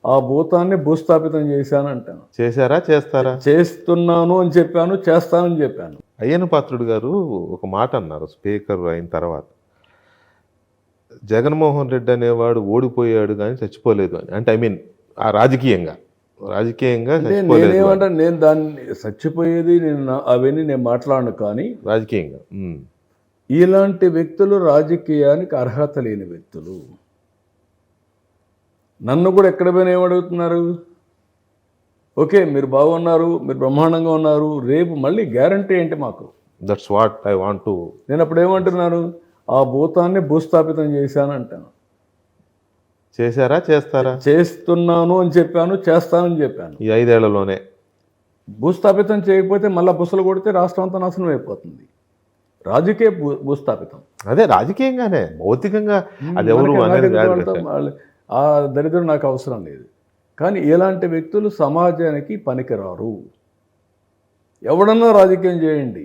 ఆ భూతాన్ని భూస్థాపితం చేశానంటాను. చేశారా? చేస్తారా? చేస్తున్నాను అని చెప్పాను, చేస్తానని చెప్పాను. అయ్యన్న పాత్రుడు గారు ఒక మాట అన్నారు స్పీకర్ అయిన తర్వాత. జగన్మోహన్ రెడ్డి అనేవాడు ఓడిపోయాడు కానీ చచ్చిపోలేదు అని. అంటే ఐ మీన్ ఆ రాజకీయంగా అంటే చచ్చిపోలేదు అని. నేనేమంటాను, నేను దాన్ని చచ్చిపోయేది అవన్నీ నేను మాట్లాడను. కానీ రాజకీయంగా ఇలాంటి వ్యక్తులు రాజకీయానికి అర్హత లేని వ్యక్తులు. నన్ను కూడా ఎక్కడ పోయినా ఏమడుగుతున్నారు, ఓకే మీరు బాగున్నారు, మీరు బ్రహ్మాండంగా ఉన్నారు, రేపు మళ్ళీ గ్యారంటీ ఏంటి మాకు? That's what I want to. నేను అప్పుడు ఏమంటున్నాను, ఆ భూతాన్ని భూస్థాపితం చేశానంటాను. చేశారా? చేస్తారా? చేస్తున్నాను అని చెప్పాను, చేస్తానని చెప్పాను. ఈ 5 ఏళ్లలోనే భూస్థాపితం చేయకపోతే మళ్ళీ బుసలు కొడితే రాష్ట్రం అంతా నాశనం అయిపోతుంది. రాజకీయ భూస్థాపితం. అదే రాజకీయంగానే, భౌతికంగా అది ఎవరు మనకి అనేది కాదు వాళ్ళతో కదా. ఆ దరిద్రం నాకు అవసరం లేదు. కానీ ఇలాంటి వ్యక్తులు సమాజానికి పనికిరారు. ఎవడన్నా రాజకీయం చేయండి,